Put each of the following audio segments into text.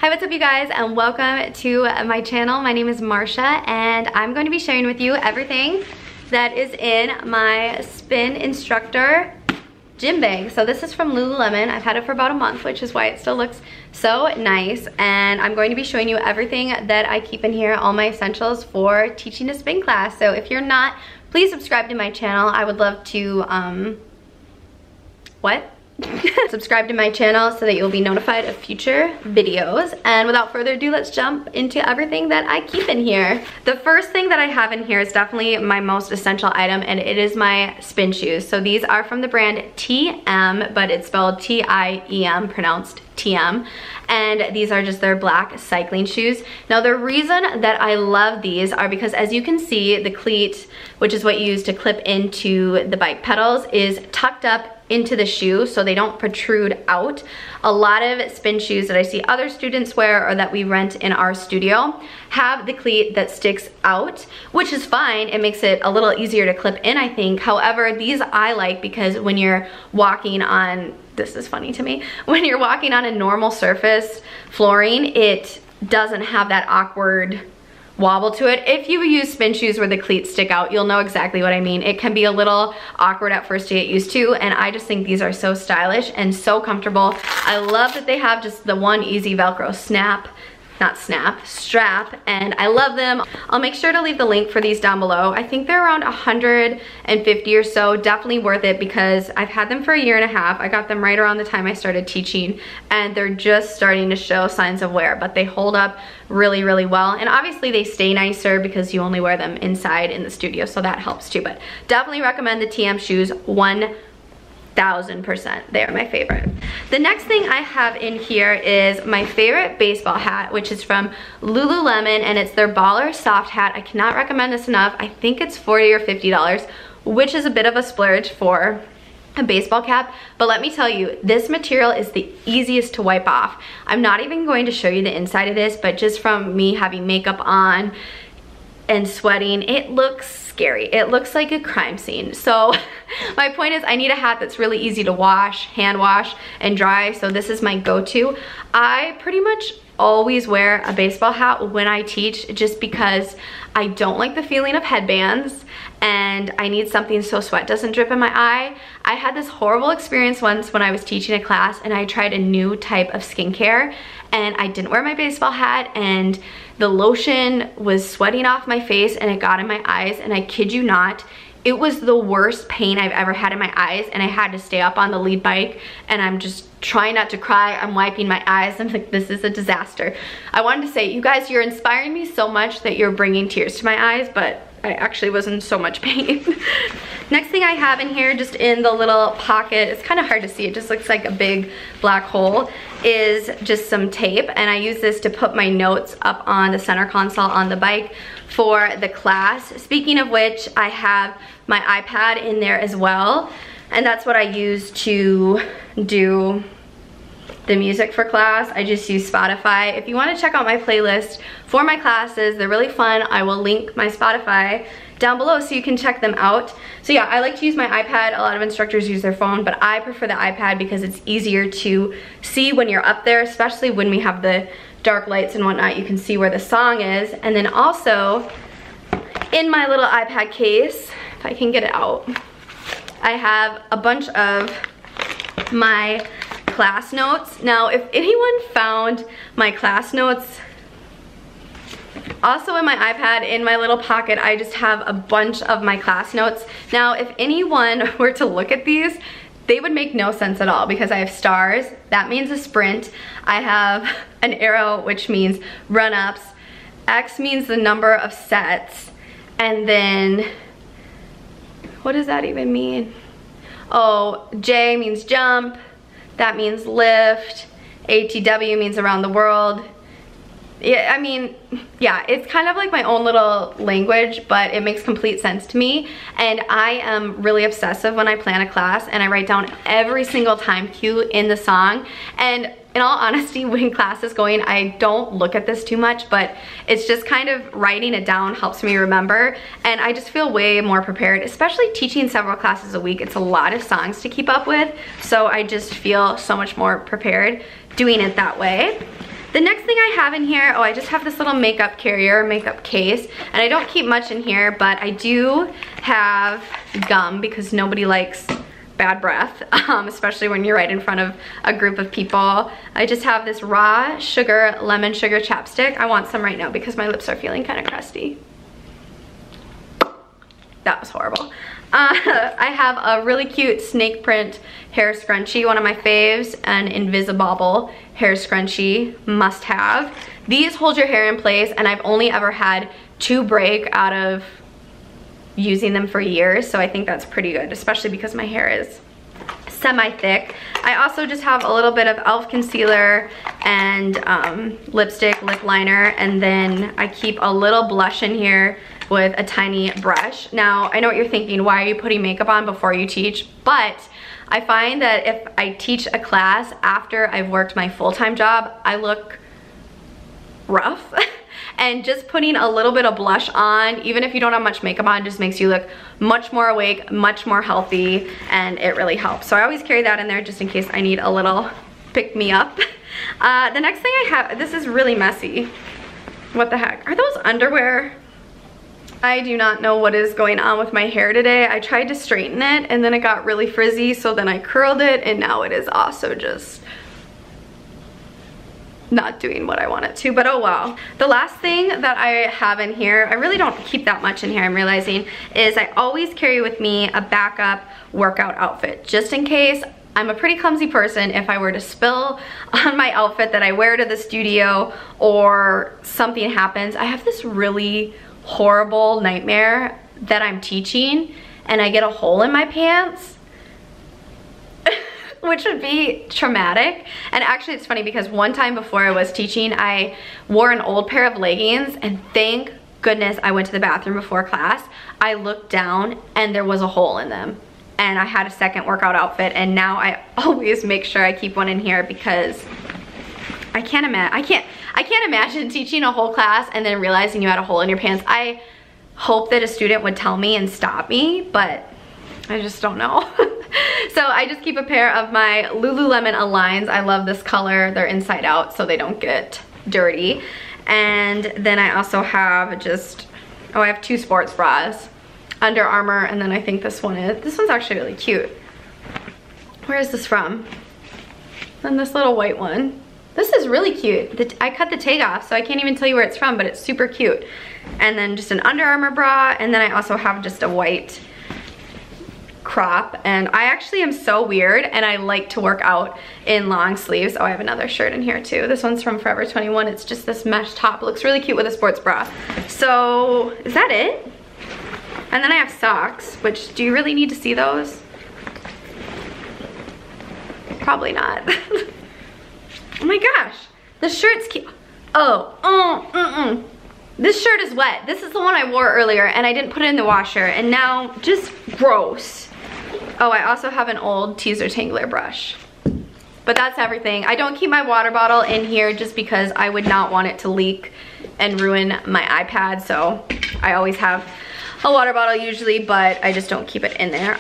Hi, what's up you guys, and welcome to my channel. My name is Marsha, and I'm going to be sharing with you everything that is in my Spin Instructor gym bag. So this is from Lululemon. I've had it for about a month, which is why it still looks so nice. And I'm going to be showing you everything that I keep in here, all my essentials for teaching a spin class. So if you're not, please subscribe to my channel. I would love to, subscribe to my channel so that you'll be notified of future videos. And without further ado, let's jump into everything that I keep in here. The first thing that I have in here is definitely my most essential item, and it is my spin shoes. So these are from the brand TM, but it's spelled T-I-E-M, pronounced TM. And these are just their black cycling shoes. Now the reason that I love these are because, as you can see, the cleat, which is what you use to clip into the bike pedals, is tucked up into the shoe so they don't protrude out. A lot of spin shoes that I see other students wear or that we rent in our studio have the cleat that sticks out, which is fine. It makes it a little easier to clip in, I think. However, these I like because when you're walking on, this is funny to me, when you're walking on a normal surface flooring, it doesn't have that awkward wobble to it. If you use spin shoes where the cleats stick out, you'll know exactly what I mean. It can be a little awkward at first to get used to, and I just think these are so stylish and so comfortable. I love that they have just the one easy Velcro strap, and I love them. I'll make sure to leave the link for these down below. I think they're around 150 or so. Definitely worth it because I've had them for a year and a half. I got them right around the time I started teaching, and they're just starting to show signs of wear, but they hold up really, really well. And obviously they stay nicer because you only wear them inside in the studio, so that helps too. But definitely recommend the TM shoes 1000%. They are my favorite. The next thing I have in here is my favorite baseball hat, which is from Lululemon, and it's their Baller Soft Hat. I cannot recommend this enough. I think it's $40 or $50, which is a bit of a splurge for a baseball cap, but let me tell you, this material is the easiest to wipe off. I'm not even going to show you the inside of this, but just from me having makeup on and sweating, it looks scary. It looks like a crime scene. So my point is, I need a hat that's really easy to wash, hand wash, and dry. So this is my go-to. I pretty much always wear a baseball hat when I teach, just because I don't like the feeling of headbands, and I need something so sweat doesn't drip in my eye. I had this horrible experience once when I was teaching a class and I tried a new type of skincare, and I didn't wear my baseball hat, and the lotion was sweating off my face and it got in my eyes, and I kid you not, it was the worst pain I've ever had in my eyes, and I had to stay up on the lead bike, and I'm just trying not to cry. I'm wiping my eyes. I'm like, this is a disaster. I wanted to say, you guys, you're inspiring me so much that you're bringing tears to my eyes, but I actually was in so much pain. Next thing I have in here, just in the little pocket, it's kind of hard to see, it just looks like a big black hole, is just some tape, and I use this to put my notes up on the center console on the bike for the class. Speaking of which, I have my iPad in there as well, and that's what I use to do the music for class. I just use Spotify. If you want to check out my playlist for my classes, they're really fun. I will link my Spotify down below so you can check them out. So yeah, I like to use my iPad. A lot of instructors use their phone, but I prefer the iPad because it's easier to see when you're up there, especially when we have the dark lights and whatnot. You can see where the song is. And then also in my little iPad case, if I can get it out, I have a bunch of my class notes. Now, if anyone found my class notes, also in my iPad, in my little pocket, I just have a bunch of my class notes. Now, if anyone were to look at these, they would make no sense at all because I have stars. That means a sprint. I have an arrow, which means run-ups. X means the number of sets. And then, what does that even mean? Oh, J means jump. That means lift. ATW means around the world. Yeah, I mean, yeah, it's kind of like my own little language, but it makes complete sense to me. And I am really obsessive when I plan a class, and I write down every single time cue in the song. And in all honesty, when class is going, I don't look at this too much, but it's just kind of writing it down helps me remember, and I just feel way more prepared, especially teaching several classes a week. It's a lot of songs to keep up with, so I just feel so much more prepared doing it that way. The next thing I have in here, oh, I just have this little makeup carrier, makeup case, and I don't keep much in here, but I do have gum because nobody likes bad breath, especially when you're right in front of a group of people. I just have this raw sugar, lemon sugar chapstick. I want some right now because my lips are feeling kind of crusty. That was horrible. I have a really cute snake print hair scrunchie, one of my faves, an Invisibobble hair scrunchie, must have. These hold your hair in place, and I've only ever had 2 break out of using them for years, so I think that's pretty good, especially because my hair is semi-thick. I also just have a little bit of e.l.f. concealer and lipstick, lip liner, and then I keep a little blush in here with a tiny brush. Now, I know what you're thinking, why are you putting makeup on before you teach? But I find that if I teach a class after I've worked my full-time job, I look rough. And just putting a little bit of blush on, even if you don't have much makeup on, just makes you look much more awake, much more healthy, and it really helps. So I always carry that in there just in case I need a little pick-me-up. The next thing I have, this is really messy. What the heck? Are those underwear? I do not know what is going on with my hair today. I tried to straighten it and then it got really frizzy, so then I curled it and now it is also just not doing what I want it to, but oh well. The last thing that I have in here, I really don't keep that much in here, I'm realizing, is I always carry with me a backup workout outfit, just in case. I'm a pretty clumsy person. If I were to spill on my outfit that I wear to the studio or something happens, I have this really horrible nightmare that I'm teaching and I get a hole in my pants, which would be traumatic. And actually it's funny because one time before I was teaching, I wore an old pair of leggings, and thank goodness I went to the bathroom before class. I looked down and there was a hole in them, and I had a second workout outfit, and now I always make sure I keep one in here because I can't imagine teaching a whole class and then realizing you had a hole in your pants. I hope that a student would tell me and stop me, but I just don't know. So I just keep a pair of my Lululemon Aligns. I love this color. They're inside out so they don't get dirty. And then I also have just, oh, I have 2 sports bras, Under Armour, and then I think this one's actually really cute. Where is this from? And this little white one. This is really cute. I cut the tag off, so I can't even tell you where it's from, but it's super cute. And then just an Under Armour bra, and then I also have just a white crop. And I actually am so weird, and I like to work out in long sleeves. Oh, I have another shirt in here too. This one's from Forever 21. It's just this mesh top. It looks really cute with a sports bra. So, is that it? And then I have socks, which, do you really need to see those? Probably not. Oh my gosh, this shirt's cute. This shirt is wet. This is the one I wore earlier and I didn't put it in the washer, and now just gross. Oh, I also have an old teaser tangler brush. But that's everything. I don't keep my water bottle in here just because I would not want it to leak and ruin my iPad, so I always have a water bottle usually, but I just don't keep it in there.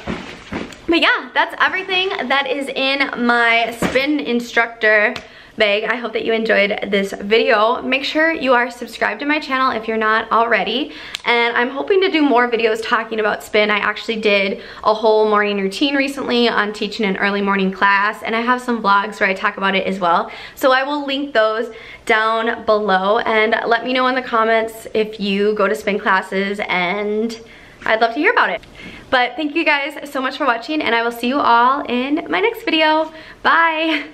But yeah, that's everything that is in my Spin Instructor bag. I hope that you enjoyed this video. Make sure you are subscribed to my channel if you're not already, and I'm hoping to do more videos talking about spin. I actually did a whole morning routine recently on teaching an early morning class, and I have some vlogs where I talk about it as well, so I will link those down below. And let me know in the comments if you go to spin classes, and I'd love to hear about it. But thank you guys so much for watching, and I will see you all in my next video. Bye!